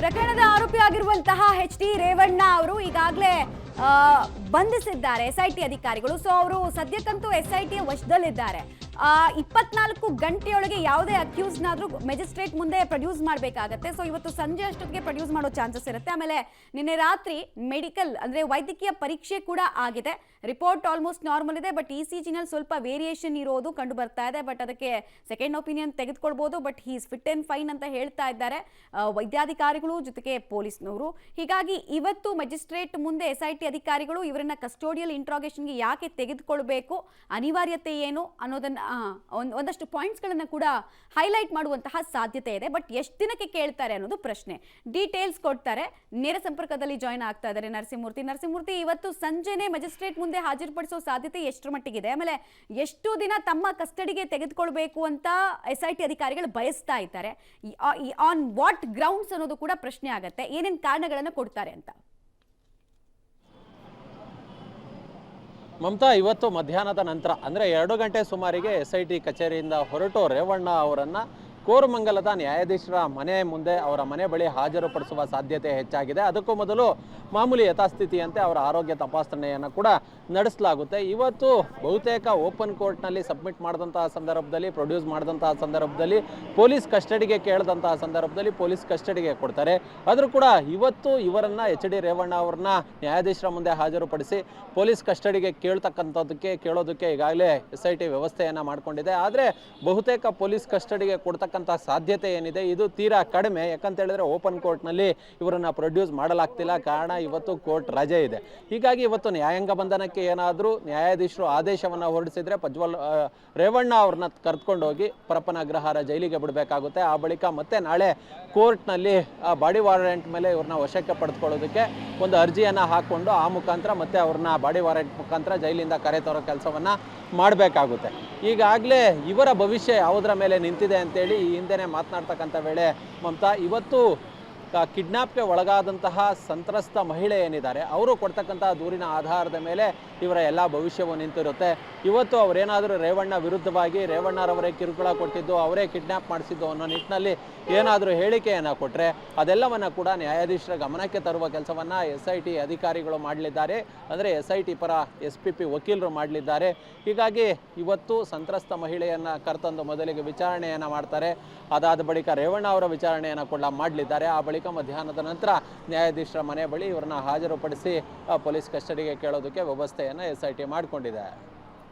ಪ್ರಕರಣದ ಆರೋಪಿಯಾಗಿರುವಂತಹ ಎಚ್.ಡಿ. ರೇವಣ್ಣ ಅವರು ಈಗಾಗಲೇ ಬಂಧಿಸಿದ್ದಾರೆ ಎಸ್ಐಟಿ ಅಧಿಕಾರಿಗಳು. ಸೊ ಅವರು ಸದ್ಯಕ್ಕಂತೂ ಎಸ್ಐಟಿಯ ವಶದಲ್ಲಿದ್ದಾರೆ. 24 ಗಂಟೆಯೊಳಗೆ ಯಾವುದೇ ಅಕ್ಯೂಸ್ನಾದ್ರೂ ಮೆಜಿಸ್ಟ್ರೇಟ್ ಮುಂದೆ ಪ್ರೊಡ್ಯೂಸ್ ಮಾಡಬೇಕಾಗತ್ತೆ. ಸೊ ಇವತ್ತು ಸಂಜೆ ಅಷ್ಟೊತ್ತಿಗೆ ಪ್ರೊಡ್ಯೂಸ್ ಮಾಡೋ ಚಾನ್ಸಸ್ ಇರುತ್ತೆ. ಆಮೇಲೆ ನಿನ್ನೆ ರಾತ್ರಿ ಮೆಡಿಕಲ್ ಅಂದ್ರೆ ವೈದ್ಯಕೀಯ ಪರೀಕ್ಷೆ ಕೂಡ ಆಗಿದೆ. ರಿಪೋರ್ಟ್ ಆಲ್ಮೋಸ್ಟ್ ನಾರ್ಮಲ್ ಇದೆ. ಬಟ್ ಇಸಿಜಿನಲ್ಲಿ ಸ್ವಲ್ಪ ವೇರಿಯೇಷನ್ ಇರೋದು ಕಂಡು ಬರ್ತಾ ಇದೆ. ಬಟ್ ಅದಕ್ಕೆ ಸೆಕೆಂಡ್ ಒಪಿನಿಯನ್ ತೆಗೆದುಕೊಳ್ಬಹುದು. But he is fit and fine ಅಂತ ಹೇಳ್ತಾ ಇದ್ದಾರೆ ವೈದ್ಯಾಧಿಕಾರಿಗಳು ಜೊತೆಗೆ ಪೊಲೀಸ್ನವರು. ಹೀಗಾಗಿ ಇವತ್ತು ಮೆಜಿಸ್ಟ್ರೇಟ್ ಮುಂದೆ ಎಸ್ಐಟಿ ಅಧಿಕಾರಿಗಳು ಇವರನ್ನ ಕಸ್ಟೋಡಿಯಲ್ ಇಂಟ್ರಾಗೇಷನ್ಗೆ ಯಾಕೆ ತೆಗೆದುಕೊಳ್ಬೇಕು, ಅನಿವಾರ್ಯತೆ ಏನು ಅನ್ನೋದನ್ನ ಒಂದಷ್ಟು ಪಾಯಿಂಟ್ಸ್ಗಳನ್ನು ಕೂಡ ಹೈಲೈಟ್ ಮಾಡುವಂತಹ ಸಾಧ್ಯತೆ ಇದೆ. ಬಟ್ ಎಷ್ಟು ದಿನಕ್ಕೆ ಕೇಳ್ತಾರೆ ಅನ್ನೋದು ಪ್ರಶ್ನೆ. ಡೀಟೇಲ್ಸ್ ಕೊಡ್ತಾರೆ. ನೇರ ಸಂಪರ್ಕದಲ್ಲಿ ಜಾಯ್ನ್ ಆಗ್ತಾ ಇದ್ದಾರೆ ನರಸಿಂಹಮೂರ್ತಿ. ಇವತ್ತು ಸಂಜೆನೆ ಮೆಜಿಸ್ಟ್ರೇಟ್ ಮುಂದೆ ಹಾಜರುಪಡಿಸೋ ಸಾಧ್ಯತೆ ಎಷ್ಟರ ಮಟ್ಟಿಗಿದೆ? ಆಮೇಲೆ ಎಷ್ಟು ದಿನ ತಮ್ಮ ಕಸ್ಟಡಿಗೆ ತೆಗೆದುಕೊಳ್ಬೇಕು ಅಂತ ಎಸ್ಐಟಿ ಅಧಿಕಾರಿಗಳು ಬಯಸ್ತಾ ಇದ್ದಾರೆ? ಆನ್ ವಾಟ್ ಗ್ರೌಂಡ್ಸ್ ಅನ್ನೋದು ಕೂಡ ಪ್ರಶ್ನೆ ಆಗತ್ತೆ. ಏನೇನು ಕಾರಣಗಳನ್ನು ಕೊಡ್ತಾರೆ ಅಂತ. ಮಮತಾ, ಇವತ್ತು ಮಧ್ಯಾಹ್ನದ ನಂತರ ಅಂದರೆ 2 ಗಂಟೆ ಸುಮಾರಿಗೆ ಎಸ್ಐಟಿ ಕಚೇರಿಯಿಂದ ಹೊರಟು ರೇವಣ್ಣ ಅವರನ್ನು ಕೋರಮಂಗಲದ ನ್ಯಾಯಾಧೀಶರ ಮನೆ ಮುಂದೆ ಅವರ ಮನೆ ಬಳಿ ಹಾಜರುಪಡಿಸುವ ಸಾಧ್ಯತೆ ಹೆಚ್ಚಾಗಿದೆ. ಅದಕ್ಕೂ ಮೊದಲು ಮಾಮೂಲಿ ಯಥಾಸ್ಥಿತಿಯಂತೆ ಅವರ ಆರೋಗ್ಯ ತಪಾಸಣೆಯನ್ನು ಕೂಡ ನಡೆಸಲಾಗುತ್ತೆ. ಇವತ್ತು ಬಹುತೇಕ ಓಪನ್ ಕೋರ್ಟ್ನಲ್ಲಿ ಸಬ್ಮಿಟ್ ಮಾಡಿದಂತಹ ಸಂದರ್ಭದಲ್ಲಿ, ಪ್ರೊಡ್ಯೂಸ್ ಮಾಡಿದಂತಹ ಸಂದರ್ಭದಲ್ಲಿ, ಪೊಲೀಸ್ ಕಸ್ಟಡಿಗೆ ಕೇಳಿದಂತಹ ಸಂದರ್ಭದಲ್ಲಿ ಪೊಲೀಸ್ ಕಸ್ಟಡಿಗೆ ಕೊಡ್ತಾರೆ. ಆದರೂ ಕೂಡ ಇವತ್ತು ಇವರನ್ನು ಎಚ್.ಡಿ. ರೇವಣ್ಣ ಅವ್ರನ್ನ ನ್ಯಾಯಾಧೀಶರ ಮುಂದೆ ಹಾಜರುಪಡಿಸಿ ಪೊಲೀಸ್ ಕಸ್ಟಡಿಗೆ ಕೇಳೋದಕ್ಕೆ ಈಗಾಗಲೇ ಎಸ್ಐಟಿ ವ್ಯವಸ್ಥೆಯನ್ನು ಮಾಡಿಕೊಂಡಿದೆ. ಆದರೆ ಬಹುತೇಕ ಪೊಲೀಸ್ ಕಸ್ಟಡಿಗೆ ಕೊಡ್ತಕ್ಕಂಥ ಸಾಧ್ಯತೆ ಏನಿದೆ ಇದು ತೀರಾ ಕಡಿಮೆ. ಯಾಕಂತ ಹೇಳಿದ್ರೆ ಓಪನ್ ಕೋರ್ಟ್ನಲ್ಲಿ ಇವರನ್ನ ಪ್ರೊಡ್ಯೂಸ್ ಮಾಡಲಾಗ್ತಿಲ್ಲ. ಕಾರಣ ಇವತ್ತು ಕೋರ್ಟ್ ರಜೆ ಇದೆ. ಹೀಗಾಗಿ ಇವತ್ತು ನ್ಯಾಯಾಂಗ ಬಂಧನಕ್ಕೆ ಏನಾದರೂ ನ್ಯಾಯಾಧೀಶರು ಆದೇಶವನ್ನು ಹೊರಡಿಸಿದ್ರೆ ಪ್ರಜ್ವಲ್ ರೇವಣ್ಣ ಅವ್ರನ್ನ ಕರೆದುಕೊಂಡು ಹೋಗಿ ಪರಪ್ಪನ ಅಗ್ರಹಾರ ಜೈಲಿಗೆ ಬಿಡಬೇಕಾಗುತ್ತೆ. ಆ ಬಳಿಕ ಮತ್ತೆ ನಾಳೆ ಕೋರ್ಟ್ನಲ್ಲಿ ಬಾಡಿ ವಾರೆಂಟ್ ಮೇಲೆ ಇವ್ರನ್ನ ವಶಕ್ಕೆ ಪಡೆದುಕೊಳ್ಳೋದಕ್ಕೆ ಒಂದು ಅರ್ಜಿಯನ್ನು ಹಾಕ್ಕೊಂಡು ಆ ಮುಖಾಂತರ ಮತ್ತೆ ಅವ್ರನ್ನ ಬಾಡಿ ವಾರೆಂಟ್ ಮುಖಾಂತರ ಜೈಲಿಂದ ಕರೆತರೋ ಕೆಲಸವನ್ನು ಮಾಡಬೇಕಾಗುತ್ತೆ. ಈಗಾಗಲೇ ಇವರ ಭವಿಷ್ಯ ಯಾವುದರ ಮೇಲೆ ನಿಂತಿದೆ ಅಂತೇಳಿ ಈ ಹಿಂದೆನೇ ಮಾತನಾಡ್ತಕ್ಕಂಥ ವೇಳೆ ಮಮತಾ, ಇವತ್ತು ಕಿಡ್ನಾಪ್ಗೆ ಒಳಗಾದಂತಹ ಸಂತ್ರಸ್ತ ಮಹಿಳೆ ಏನಿದ್ದಾರೆ ಅವರು ಕೊಡ್ತಕ್ಕಂಥ ದೂರಿನ ಆಧಾರದ ಮೇಲೆ ಇವರ ಎಲ್ಲ ಭವಿಷ್ಯವು ನಿಂತಿರುತ್ತೆ. ಇವತ್ತು ಅವರೇನಾದರೂ ರೇವಣ್ಣ ವಿರುದ್ಧವಾಗಿ ರೇವಣ್ಣರವರೇ ಕಿರುಕುಳ ಕೊಟ್ಟಿದ್ದು, ಅವರೇ ಕಿಡ್ನಾಪ್ ಮಾಡಿಸಿದ್ದು ಅನ್ನೋ ನಿಟ್ಟಿನಲ್ಲಿ ಏನಾದರೂ ಹೇಳಿಕೆಯನ್ನು ಕೊಟ್ಟರೆ ಅದೆಲ್ಲವನ್ನು ಕೂಡ ನ್ಯಾಯಾಧೀಶರ ಗಮನಕ್ಕೆ ತರುವ ಕೆಲಸವನ್ನು ಎಸ್ಐಟಿ ಅಧಿಕಾರಿಗಳು ಮಾಡಲಿದ್ದಾರೆ. ಅಂದರೆ ಎಸ್ಐಟಿ ಪರ SPP ವಕೀಲರು ಮಾಡಲಿದ್ದಾರೆ. ಹೀಗಾಗಿ ಇವತ್ತು ಸಂತ್ರಸ್ತ ಮಹಿಳೆಯನ್ನು ಕರೆತಂದು ಮೊದಲಿಗೆ ವಿಚಾರಣೆಯನ್ನು ಮಾಡ್ತಾರೆ. ಅದಾದ ಬಳಿಕ ರೇವಣ್ಣ ಅವರ ವಿಚಾರಣೆಯನ್ನು ಕೂಡ ಮಾಡಲಿದ್ದಾರೆ. ಆ ಬಳಿಕ ಮಧ್ಯಾಹ್ನದ ನಂತರ ನ್ಯಾಯಾಧೀಶರ ಮನೆ ಬಳಿ ಇವರನ್ನ ಹಾಜರುಪಡಿಸಿ ಪೊಲೀಸ್ ಕಸ್ಟಡಿಗೆ ಕೇಳೋದಕ್ಕೆ ವ್ಯವಸ್ಥೆಯನ್ನು ಎಸ್ಐಟಿ ಮಾಡಿಕೊಂಡಿದೆ.